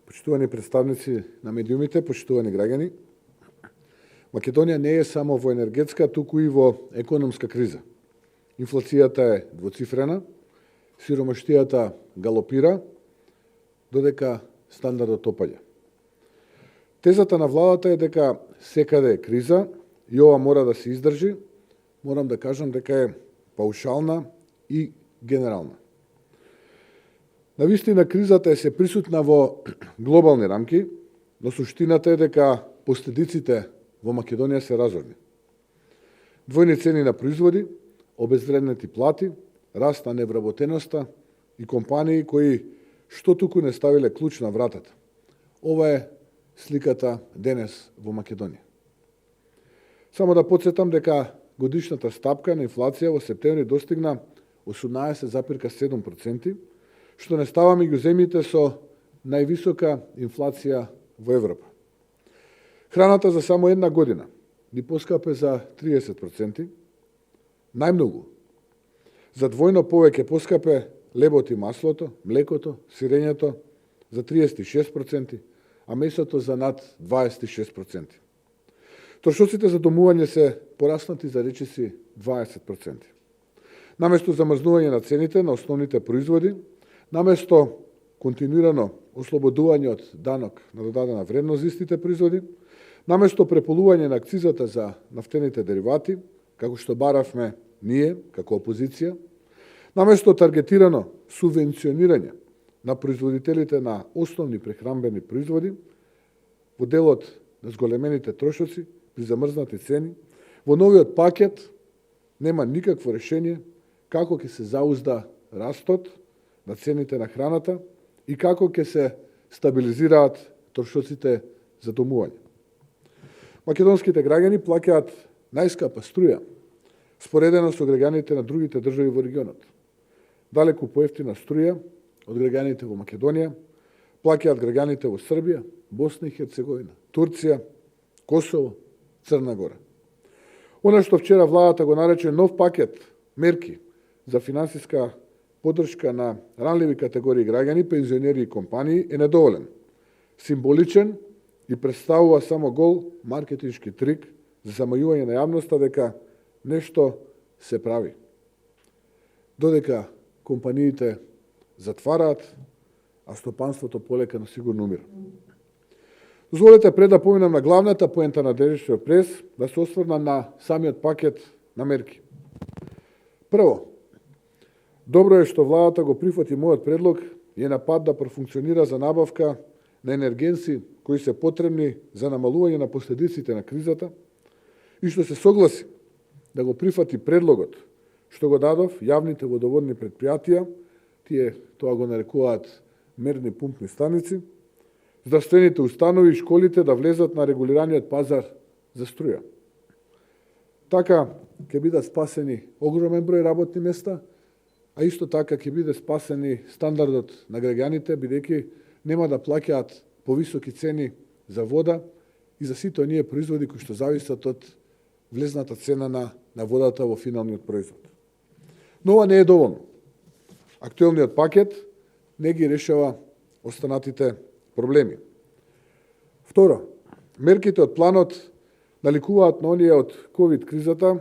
Почитувани представници на медиумите, почитувани граѓани, Македонија не е само во енергетска, туку и во економска криза. Инфлацијата е двоцифрена, сиромаштијата галопира, додека стандардот опаѓа. Тезата на владата е дека секаде е криза и ова мора да се издржи. Морам да кажам дека е паушална и генерална. Навистина кризата е се присутна во глобални рамки, но суштината е дека последиците во Македонија се разорни. Двојни цени на производи, обезвреднети плати, раст на невработеноста и компании кои што туку не ставиле клуч на вратата. Ова е сликата денес во Македонија. Само да подсетам дека годишната стапка на инфлација во септември достигна 18,7%, што не става меѓу земјите со највисока инфлација во Европа. Храната за само една година ни поскапе за 30%, најмногу. За двојно повеќе поскапе лебот и маслото, млекото, сирењето за 36%, а месото за над 26%. Трошоците за домување се пораснати за речиси 20%. Наместо замрзнување на цените на основните производи, наместо континуирано ослободување од данок на додадена вредност за истите производи, наместо преполување на акцизата за нафтените деривати, како што баравме ние, како опозиција, наместо таргетирано субвенционирање на производителите на основни прехранбени производи, во делот на зголемените трошоци при замрзнати цени, во новиот пакет нема никакво решение како ќе се заузда растот на цените на храната и како ќе се стабилизираат трошоците за домување. Македонските граѓани плаќаат најскапа струја, споредено со граѓаните на другите држави во регионот. Далеку поевтина струја од граѓаните во Македонија плаќаат граѓаните во Србија, Босна и Херцеговина, Турција, Косово, Црна Гора. Она што вчера владата го нарече нов пакет мерки за финансиска поддршка на ранливи категории граѓани, пензионери и компании е недоволен, символичен и представува само гол маркетиншки трик за замајување на јавноста дека нешто се прави. Додека компаниите затвараат, а стопанството полека но сигурно умира. Дозволете пред да поминам на главната поента на денешниот прес, да се осврна на самиот пакет на мерки. Прво, добро е што владата го прифати мојот предлог и е на пат да профункционира за набавка на енергенци кои се потребни за намалување на последиците на кризата и што се согласи да го прифати предлогот што го дадов јавните водоводни предпријатија, тие тоа го нарекуваат мерни пумпни станици, здравствените установи и школите да влезат на регулираниот пазар за струја. Така ќе бидат спасени огромен број работни места, а исто така ќе биде спасени стандардот на граѓаните, бидејќи нема да плаќаат повисоки цени за вода и за сите оние производи кои што зависат од влезната цена на водата во финалниот производ. Но ова не е доволно. Актуелниот пакет не ги решава останатите проблеми. Второ, мерките од планот наликуваат на оние од ковид кризата,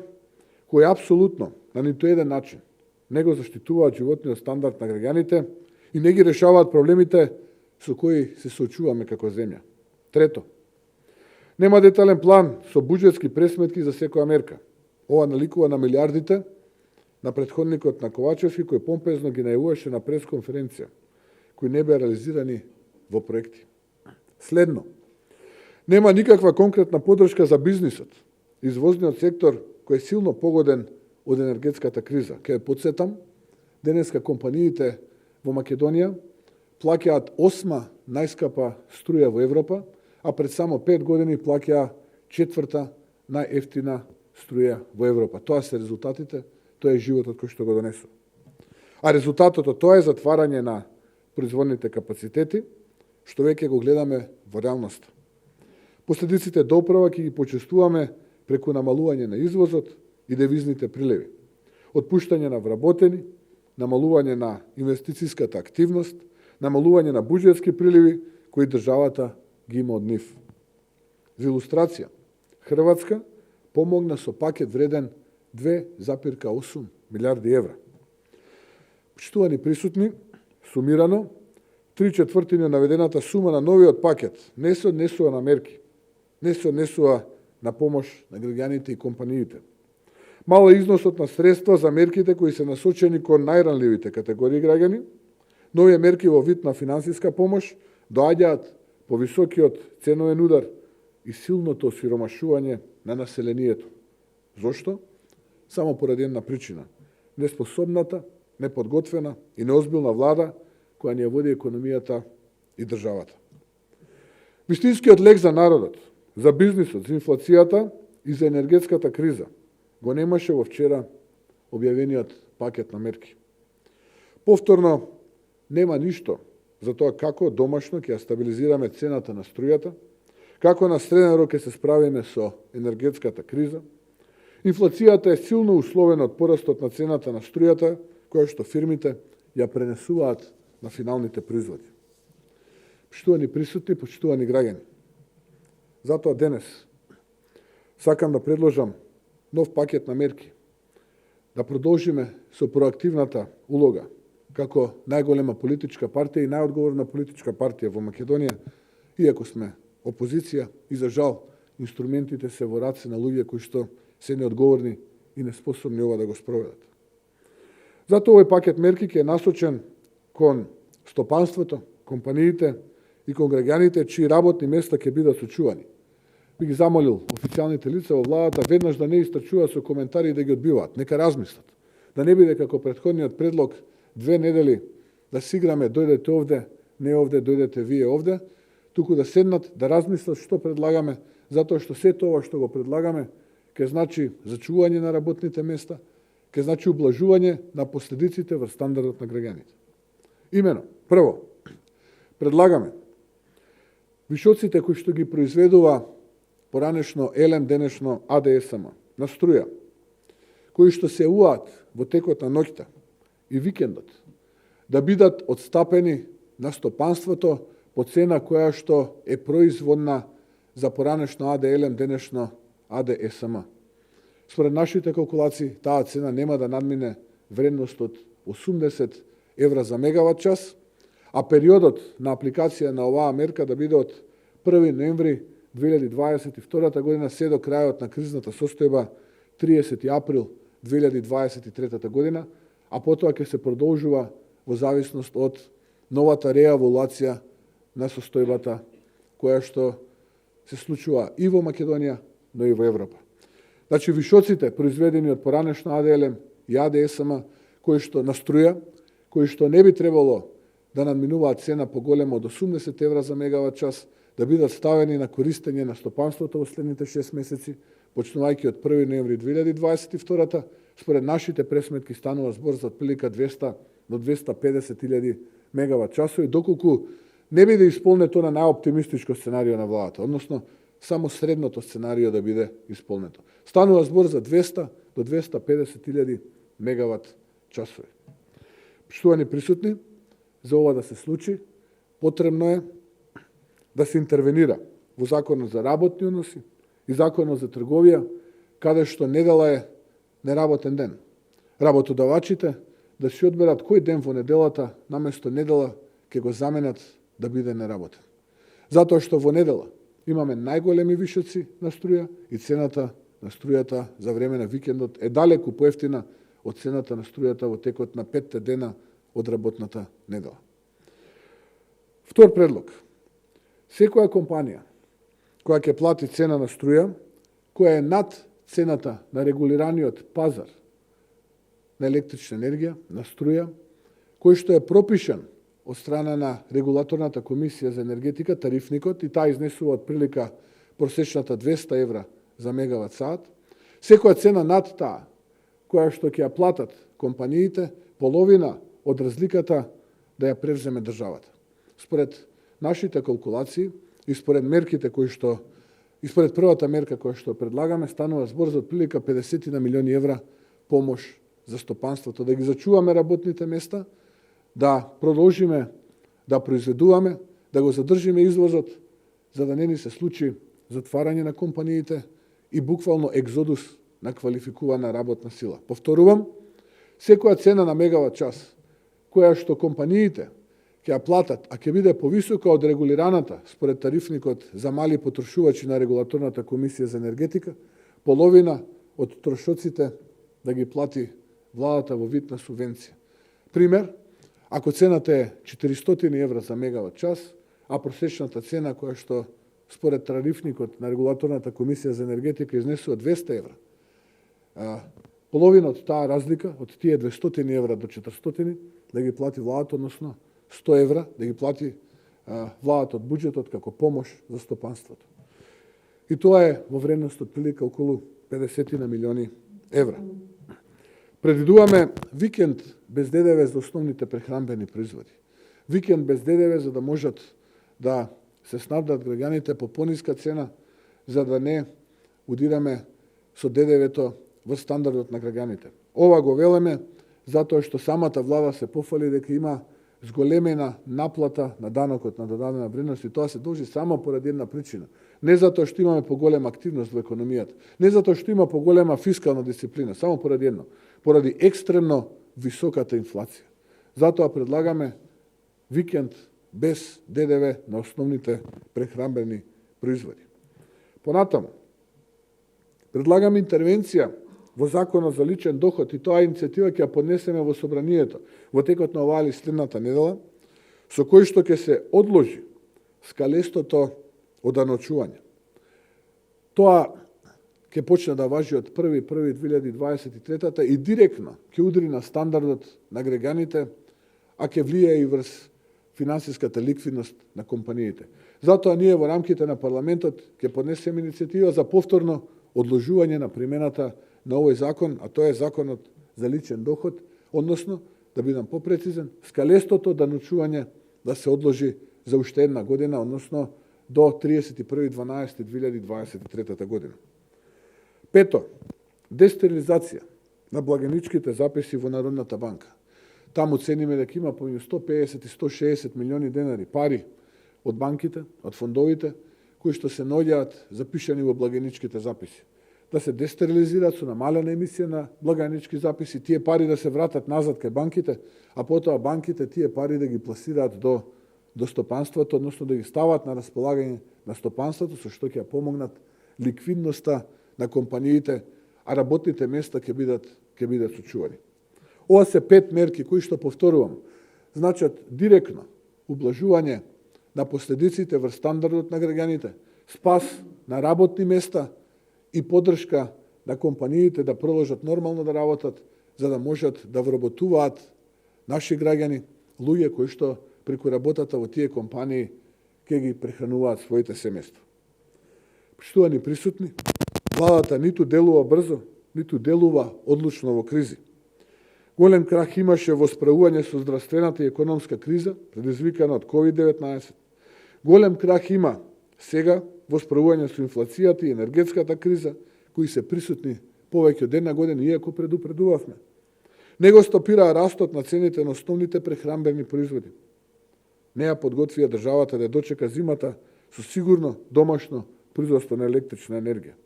кои апсолутно на ниту еден начин не го заштитуваат животниот стандард на граѓаните и не ги решаваат проблемите со кои се соочуваме како земја. Трето, нема детален план со буџетски пресметки за секоја мерка. Ова наликува на милиардите на претходникот на Ковачевски, кој помпезно ги најавуваше на пресконференција, кои не беа реализирани во проекти. Следно, нема никаква конкретна поддршка за бизнисот, извозниот сектор кој е силно погоден од енергетската криза. Ке подсетам, денеска компаниите во Македонија плаќаат 8 најскапа струја во Европа, а пред само 5 години плаќаа 4 најефтина струја во Европа. Тоа се резултатите, тоа е животот кој што го донесува. А резултатот од тоа е затварање на производните капацитети, што веќе го гледаме во реалноста. Последиците доправа ќе ги почувствуваме преку намалување на извозот и девизните приливи, отпуштање на вработени, намалување на инвестицијската активност, намалување на буџетски приливи, кои државата ги има од нив. За илустрација, Хрватска помогна со пакет вреден 2,8 милиарди евра. Почитувани присутни, сумирано, 3/4 на наведената сума на новиот пакет не се однесува на мерки, не се однесува на помош на граѓаните и компаниите. Мал е износот на средства за мерките кои се насочени кон најранливите категории граѓани. Нови мерки во вид на финансиска помош доаѓаат по високиот ценовен удар и силното осиромашување на населението. Зошто? Само поради една причина. Неспособната, неподготвена и неозбилна влада која ни ја води економијата и државата. Вистинскиот лек за народот, за бизнисот, за инфлацијата и за енергетската криза го немаше во вчера објавениот пакет на мерки. Повторно, нема ништо за тоа како домашно ќе ја стабилизираме цената на струјата, како на среден рок ќе се справиме со енергетската криза. Инфлацијата е силно условена од порастот на цената на струјата, која што фирмите ја пренесуваат на финалните производи. Почитувани присутни, почитувани граѓани, затоа денес сакам да предложам нов пакет на мерки, да продолжиме со проактивната улога како најголема политичка партија и најодговорна политичка партија во Македонија, иако сме опозиција и за жал инструментите се во раце на луѓе кои што се неодговорни и неспособни ова да го спроведат. Затоа овој пакет мерки ќе е насочен кон стопанството, компаниите и кон граѓаните чии работни места ќе бидат сочувани. Би ги замолил официјалните лица во владата веднаш да не истрчуваат со коментари и да ги одбиваат. Нека размислат. Да не биде како претходниот предлог 2 недели да си играме дојдете овде, не овде, дојдете вие овде, туку да седнат, да размислат што предлагаме, затоа што се тоа што го предлагаме ќе значи зачување на работните места, ќе значи ублажување на последиците врз стандардот на граѓаните. Имено, прво, предлагаме вишоците кои што ги произведува поранешно ЕЛЕМ, денешно АДСМ на струја, кои што се уаат во текот на ноќта и викендот, да бидат отстапени на стопанството по цена која што е производна за поранешно АДЛМ, денешно АДСМ. Според нашите калкулации, таа цена нема да надмине вредност од 80 евра за мегават час, а периодот на апликација на оваа мерка да биде од 1 ноември 2022 година се до крајот на кризната состојба 30 април 2023 година, а потоа ќе се продолжува во зависност од новата реавалуација на состојбата која што се случува и во Македонија, но и во Европа. Значи, вишоците произведени од поранешно АДЛМ и АДСМ, кои што на струја, кои што не би требало да надминуваат цена поголема од 80 евра за мегават час, да бидат ставени на користење на стопанството во следните 6 месеци, почнувајќи од 1 ноември 2022, според нашите пресметки станува збор за отприлика 200 до 250.000 мегават часови, доколку не биде исполнето на најоптимистичко сценарио на владата, односно само средното сценарио да биде исполнето. Станува збор за 200 до 250.000 мегават часови. Почитувани присутни, за ова да се случи, потребно е да се интервенира во Законот за работни односи и Законот за трговија, каде што недела е неработен ден. Работодавачите да си одберат кој ден во неделата, наместо недела, ќе го заменат да биде неработен. Затоа што во недела имаме најголеми вишоци на струја и цената на струјата за време на викендот е далеку поевтина од цената на струјата во текот на 5 дена од работната недела. Втор предлог. Секоја компанија која ќе плати цена на струја, која е над цената на регулираниот пазар на електрична енергија, на струја, кој што е пропишан од страна на регулаторната комисија за енергетика, тарифникот, и таа изнесува од прилика просечната 200 евра за мегават саат, секоја цена над таа, која што ќе ја платат компаниите, половина од разликата да ја превземе државата. Според нашите калкулации и според мерките кои што и според првата мерка која што предлагаме, станува збор за отприлика 50 на милиони евра помош за стопанството, да ги зачуваме работните места, да продолжиме да произведуваме, да го задржиме извозот, за да не ни се случи затварање на компаниите и буквално екзодус на квалификувана работна сила. Повторувам, секоја цена на мегават час, која што компаниите ќе ја платат, а ќе биде повисока од регулираната според тарифникот за мали потрошувачи на Регулаторната комисија за енергетика, половина од трошоците да ги плати владата во вид на субвенција. Пример, ако цената е 400 евра за мегават час, а просечната цена која што според тарифникот на Регулаторната комисија за енергетика изнесува 200 евра, половина од таа разлика, од тие 200 евра до 400, да ги плати владата, односно 100 евра да ги плати владата од буџетот како помош за стопанството. И тоа е во вредност од прилика околу 50 милиони евра. Предвидуваме викенд без ДДВ за основните прехранбени производи. Викенд без ДДВ за да можат да се снабдат граѓаните по пониска цена, за да не удираме со ДДВ-то во стандардот на граѓаните. Ова го велеме затоа што самата влада се пофали дека има зголемена наплата на данокот на додадена вредност и тоа се должи само поради една причина. Не затоа што имаме поголема активност во економијата, не затоа што има поголема фискална дисциплина, само поради едно, поради екстремно високата инфлација. Затоа предлагаме викенд без ДДВ на основните прехранбени производи. Понатаму, предлагаме интервенција во Законот за личен доход и тоа иницијатива ќе ја поднесеме во собранието во текот на оваа или следната недела, со кој што ќе се одложи скалестото оданочување. Тоа ќе почне да важи од 1.1.2023 и директно ќе удри на стандардот на граѓаните, а ќе влијае и врз финансиската ликвидност на компаниите. Затоа ние во рамките на парламентот ќе поднесеме иницијатива за повторно одложување на примената на овој закон, а тоа е Законот за личен доход, односно, да бидам попрецизен, скалестото оданочување да се одложи за уште една година, односно до 31.12.2023 година. Пето, дестерилизација на благеничките записи во Народната банка. Таму цениме дека има помеѓу 150 и 160 милиони денари пари од банките, од фондовите, кои што се наоѓаат запишани во благеничките записи. Да се дестерилизираат со намалена емисија на благенички записи, тие пари да се вратат назад кај банките, а потоа банките тие пари да ги пласираат до стопанството, односно да ги стават на располагање на стопанството, со што ќе помогнат ликвидноста на компаниите, а работните места ќе бидат сочувани. Ова се 5 мерки кои што, повторувам, значат директно ублажување на последиците врз стандардот на граѓаните, спас на работни места и поддршка на компаниите да продолжат нормално да работат, за да можат да вработуваат наши граѓани, луѓе кои што преку работата во тие компании ќе ги прехрануваат своите семејства. Почитувани присутни, владата ниту делува брзо, ниту делува одлучно во кризи. Голем крах имаше во справување со здравствената и економска криза, предизвикана од COVID-19. Голем крах има сега во справување со инфлацијата и енергетската криза, кои се присутни повеќе од една година, иако предупредувавме. Не го стопираа растот на цените на основните прехранбени производи. Не ја подготвија државата да ја дочека зимата со сигурно домашно производство на електрична енергија.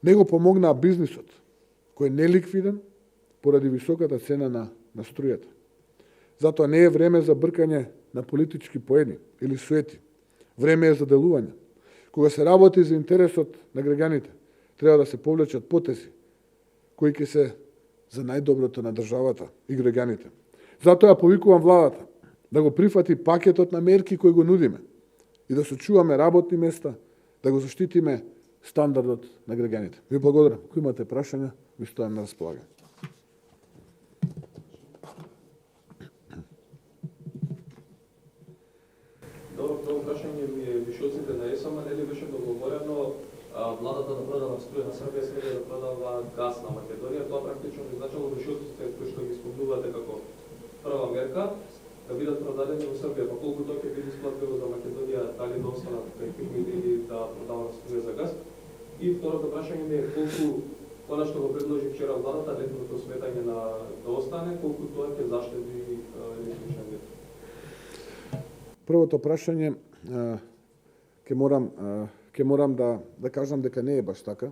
Не го помогнаа бизнисот, кој е неликвиден поради високата цена на струјата. Затоа не е време за бркање на политички поени или суети. Време е за делување. Кога се работи за интересот на граѓаните, треба да се повлечат потези кои ќе се за најдоброто на државата и граѓаните. Затоа повикувам владата да го прифати пакетот на мерки кои го нудиме и да сочуваме работни места, да го заштитиме стандардот на граѓаните. Ви благодарам. Ако имате прашања, ви стојам на располагање. Добро, тоа прашање ми е вишоците на ЕСАМ, нели беше договорено владата да продава струја на Србија, Србија да продава газ на Македонија. Тоа практично би значило вишоците кои што ги спомнувате како прва мерка да бидат продадени во Србија. Па колку тоа ќе биде исплатливо за Македонија, дали да останат кај фирмите или да продават струја за газ? И второто прашање ми е колку она што го предложи вчера владата, летното сметање да остане, колку тоа ќе заштеди електричен газ? првото прашање ќе морам да кажам дека не е баш така.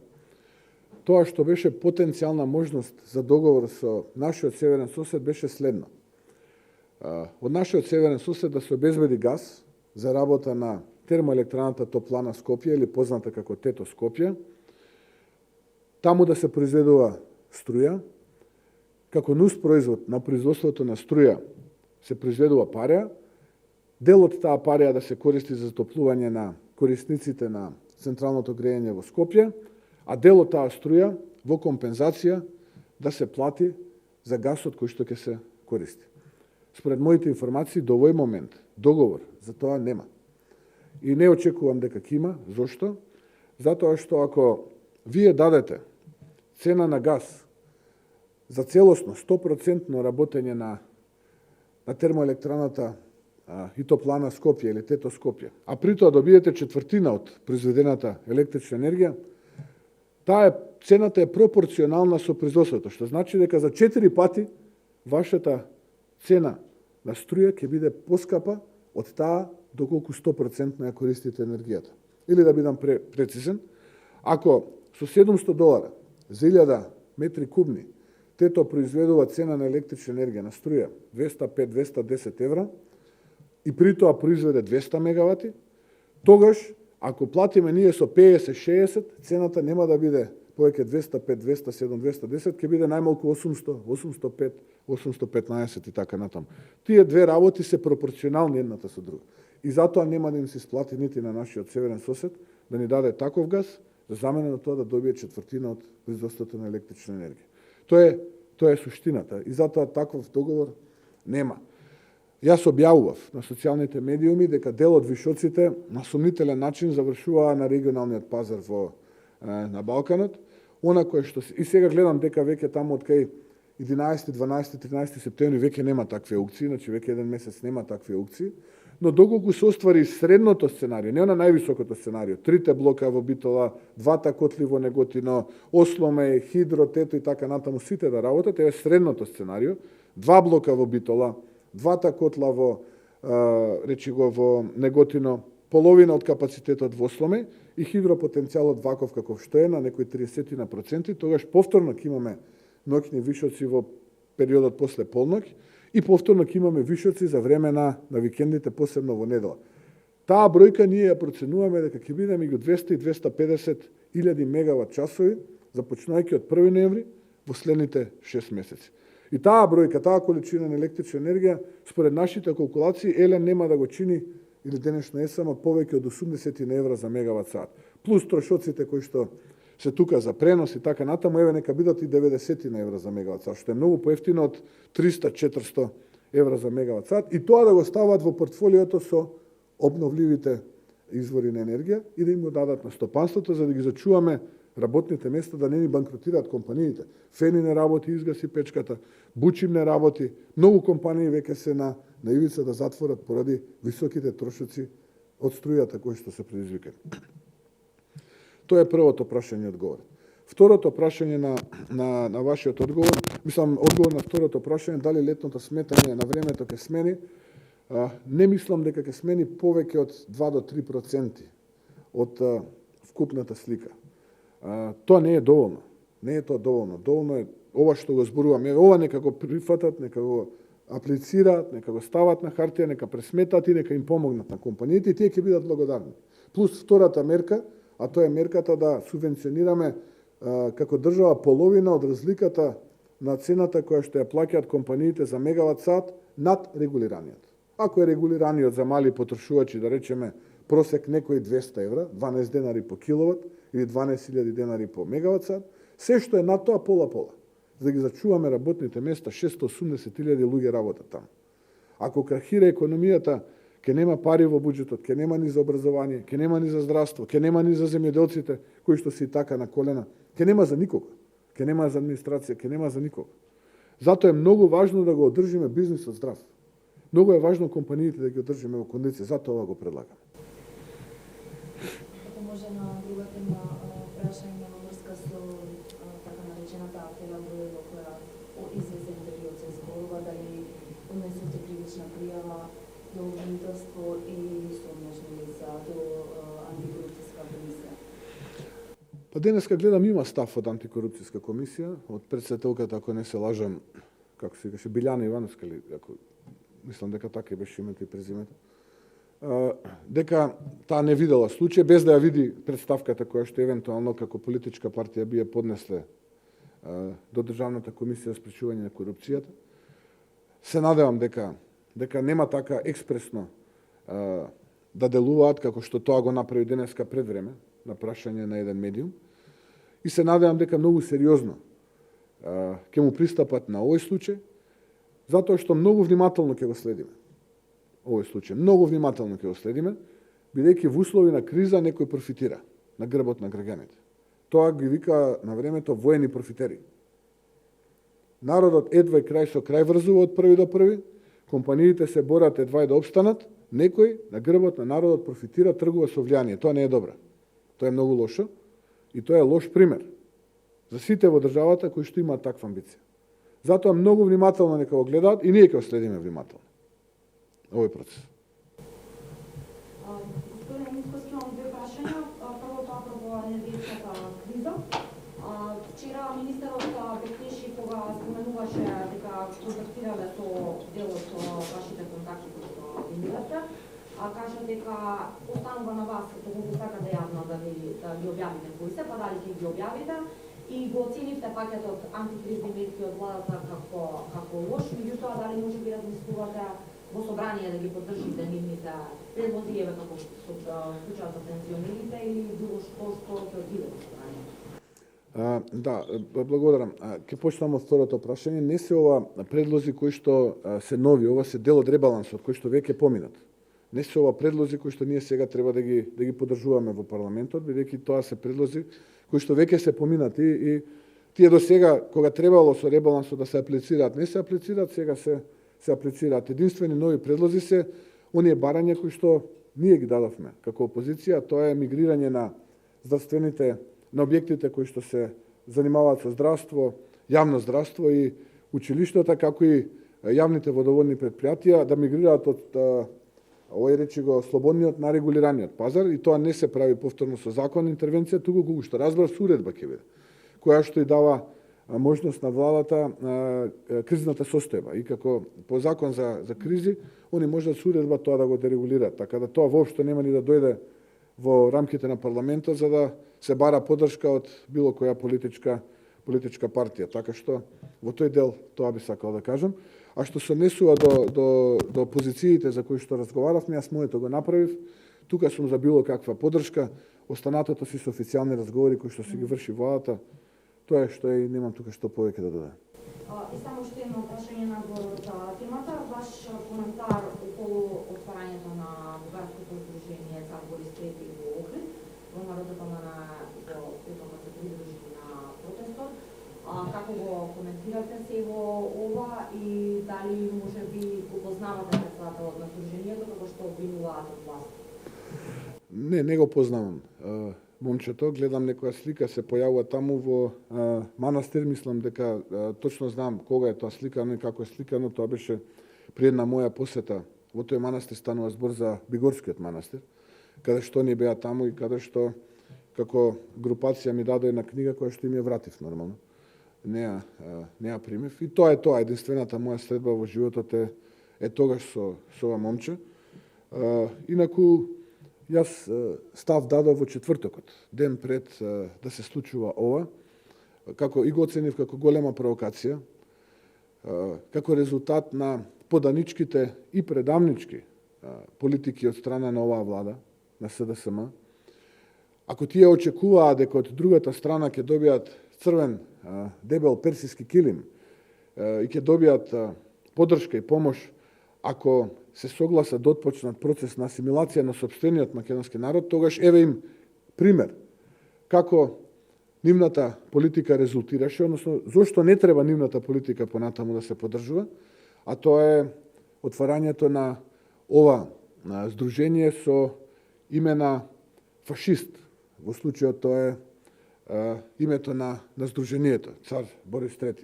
Тоа што беше потенцијална можност за договор со нашиот северен сосед беше следно. Од нашиот северен сосед да се обезбеди газ за работа на термоелектраната Топлана Скопје или позната како Тето Скопје, таму да се произведува струја, како нус производ на производството на струја се произведува пареа, дел од таа пареа да се користи за затоплување на корисниците на централното грејење во Скопје, а дел од таа струја во компензација да се плати за гасот кој што ќе се користи. Според моите информации до овој момент договор за тоа нема. И не очекувам дека ќе има. Зошто? Затоа што ако вие дадете цена на газ за целосно 100% работење на термоелектраната и Топлана Скопје или Тето Скопје, а при тоа добиете четвртина од произведената електрична енергија, цената е пропорционална со производството, што значи дека за 4 пати вашата цена на струја ќе биде поскапа од таа доколку 100% ја користите енергијата. Или да бидам прецизен, ако со $700 за 1000 метри кубни Тето произведува цена на електрична енергија на струја 205-210 евра и при тоа произведе 200 мегавати, тогаш ако платиме ние со 50-60, цената нема да биде повеќе 205, 207, 210, ќе биде најмалку 800, 805, 815 и така натаму. Тие две работи се пропорционални едната со друга. И затоа нема да им се сплати нити на нашиот северен сосед да ни даде таков газ, за замена на тоа да добие четвртина од производството на електрична енергија. Тоа е суштината и затоа таков договор нема. Јас објавував на социјалните медиуми дека дел од вишоците на сумнителен начин завршуваа на регионалниот пазар на Балканот. И сега гледам дека веќе таму од кај 11, 12, 13 септември веќе нема такви аукции, значи веќе еден месец нема такви аукции, но доколку се оствари средното сценарио, не на највисокото сценарио, 3 блока во Битола, 2 котли во Неготино, Осломе, Хидро, Тето и така натаму сите да работат, е средното сценарио, 2 блока во Битола, 2 котла во Неготино, половина од капацитетот во Осломе и хидропотенцијалот ваков каков што е на некои 30%, тогаш повторно ќе имаме ноќни вишоци во периодот после полноќ и повторно ќе имаме вишоци за време на викендите, посебно во недела. Таа бројка ние ја проценуваме дека ќе биде меѓу 200 и 250 илјади мегават часови, започнувајќи од 1 ноември во следните 6 месеци. И таа бројка, таа количина на електрична енергија, според нашите калкулации, Елен нема да го чини или денешно ЕСАМа повеќе од 80 евра за мегават саат. Плюс трошоците кои што се тука за пренос и така натаму, еве нека бидат и 90 евра за мегават саат, што е многу поевтино од 300-400 евра за мегават саат, и тоа да го стават во портфолиото со обновливите извори на енергија и да им го дадат на стопанството, за да ги зачуваме работните места, да не ни банкротираат компаниите. Фени не работи, изгаси печката, Бучим не работи, многу компании веќе се на ивица да затворат поради високите трошоци од струјата кои што се предизвикани. Тоа е првото прашање одговор. Второто прашање на вашиот одговор, одговор на второто прашање, дали летното сметање на времето ќе смени, не мислам дека ќе смени повеќе од 2 до 3% од вкупната слика. Тоа не е доволно. Не е тоа доволно. Доволно е ова што го зборуваме. Ова нека го прифатат, нека го аплицираат, нека го стават на хартија, нека пресметат и нека им помогнат на компаниите и тие ќе бидат благодарни. Плюс втората мерка, а тоа е мерката да субвенционираме како држава половина од разликата на цената која што ја плаќаат компаниите за мегават саат над регулираниот. Ако е регулираниот за мали потрошувачи, да речеме, просек некои 200 евра, 12 денари по киловат или 12.000 денари по мегават саат, се што е над тоа пола-пола. За да ги зачуваме работните места, 680.000 луѓе работат таму. Ако крахира економијата, ќе нема пари во буџетот, ќе нема ни за образование, ќе нема ни за здравство, ќе нема ни за земјоделците кои што се и така на колена, ќе нема за никого. Ќе нема за администрација, ќе нема за никого. Затоа е многу важно да го одржиме бизнисот здрав. Многу е важно компаниите да ги одржиме во кондиција, затоа ова го предлагам. Ако може на друга тема прашање во врска со така наречената афера Броево, која о известен период се зборува, дали поднесете кривична пријава на обвинителство и сомнежни лица до антикорупцијска комисија? Па денеска гледам има став од антикорупцијска комисија, од председателката, ако не се лажам, како се викаше, Билјана Ивановска, или ако мислам дека така беше името и презимето, дека таа не видела случај, без да ја види представката која што евентуално како политичка партија би ја поднесле до Државната комисија за спречување на корупцијата. Се надевам дека нема така експресно да делуваат како што тоа го направи денеска пред време на прашање на еден медиум. И се надевам дека многу сериозно ќе му пристапат на овој случај, затоа што многу внимателно ќе го следиме. Овој случај многу внимателно ќе го следиме, бидејќи во услови на криза некој профитира на грбот на граѓаните. Тоа ги вика на времето воени профитери. Народот едва и крај со крај врзува од први до први, компаниите се борат едва и да обстанат, некој на грбот на народот профитира, тргува со влијание. Тоа не е добро. Тоа е многу лошо и тоа е лош пример за сите во државата кои што имаат таква амбиција. Затоа многу внимателно нека го гледаат и ние ќе го следиме внимателно овој процес. Господин Мицкоски, имам две прашања. Првото апропо енергетската криза. Вчера министерот Бектеши, кога споменуваше дека контактирале со дел од вашите контакти кои што имате, кажа дека останува на вас, како го сакате јавно да ги објавите кои се, па дали ќе ги објавите, и го оценивте пакетот антикризни мерки од владата како лош, меѓутоа дали може би размислувате во собрание да ги поддржите нивните предлози, еве како со случајот за пензионерите или било што ќе одиде во собрание? Да, благодарам. Ќе почнам од второто прашање. Не се ова предлози кои што се нови, ова се дел од ребалансот кој што веќе поминат. Не се ова предлози кои што ние сега треба да ги поддржуваме во парламентот, бидејќи тоа се предлози кои што веќе се поминати и тие до сега кога требало со ребалансот да се аплицираат, не се аплицираат, сега се аплицираат. Единствени нови предлози се оние барања кои што ние ги дадовме како опозиција, тоа е мигрирање на здравствените, на објектите кои што се занимаваат со здравство, јавно здравство и училиштата, како и јавните водоводни предпријатија да мигрираат од овој речи го слободниот на регулираниот пазар, и тоа не се прави повторно со закон интервенција, туку колку што разбрав со уредба ќе биде, која што и дава можност на владата кризната состојба. И како по закон за кризи, они можат со уредба тоа да го дерегулираат, така да тоа воопшто нема ни да дојде во рамките на парламентот за да се бара поддршка од било која политичка партија. Така што во тој дел тоа би сакал да кажам. А што се однесува до позициите за кои што разговаравме, јас моето го направив. Тука сум за било каква поддршка, останатото си со официјални разговори кои што се ги врши владата. Тоа е што и немам тука што повеќе да додадам. И само што едно прашање на темата, ваш коментар околу отварањето на бугарското здружение Цар Борис III во Охрид, во народот на притока се придружи на протестот. Како го коментирате сега ова и дали може би го познавате председателот на здружението како што обвинуваат од власт? Не го познавам момчето, гледам некоја слика се појавува таму во манастир, мислам дека точно знам кога е тоа сликано и како е сликано, тоа беше при една моја посета. Во тој манастир станува збор за Бигорскиот манастир, каде што ние беа таму и каде што како групација ми даде една книга која што им ја вратив нормално. Не ја примев. И тоа е тоа, единствената моја следба во животот е тогаш со ова момче. Инаку, јас став дадов во четвртокот, ден пред да се случува ова, како и го оценив како голема провокација, како резултат на поданичките и предавнички политики од страна на оваа влада, на СДСМ. Ако тие очекуваа дека од другата страна ќе добијат црвен дебел персиски килим и ќе добијат поддршка и помош ако се согласат да отпочнат процес на асимилација на сопствениот македонски народ, тогаш еве им пример како нивната политика резултираше, односно зошто не треба нивната политика понатаму да се поддржува, а тоа е отварањето на ова здружение со име на фашист. Во случајот тоа е името на здружението, Цар Борис III,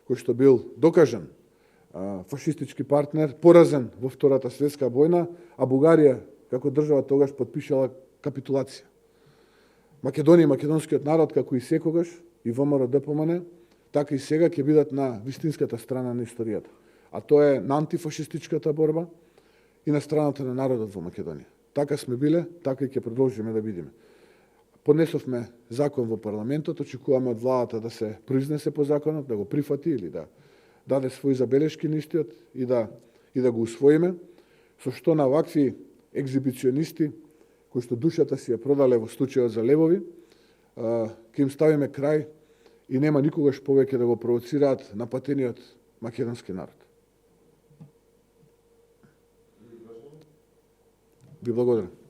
кој што бил докажан фашистички партнер, поразен во Втората светска војна, а Бугарија како држава тогаш подпишала капитулација. Македонија и македонскиот народ, како и секогаш, и ВМРО ДПМН, така и сега ќе бидат на вистинската страна на историјата. А тоа е на антифашистичката борба и на страната на народот во Македонија. Така сме биле, така и ќе продолжиме да бидеме. Поднесовме закон во парламентот, очекуваме од владата да се произнесе по законот, да го прифати или да даде своји забелешки на истиот и да го усвоиме, со што на вакви екзибиционисти, кои што душата си ја продале во случајот за левови, ќе им ставиме крај и нема никогаш повеќе да го провоцираат напатениот македонски народ. Ви благодарам.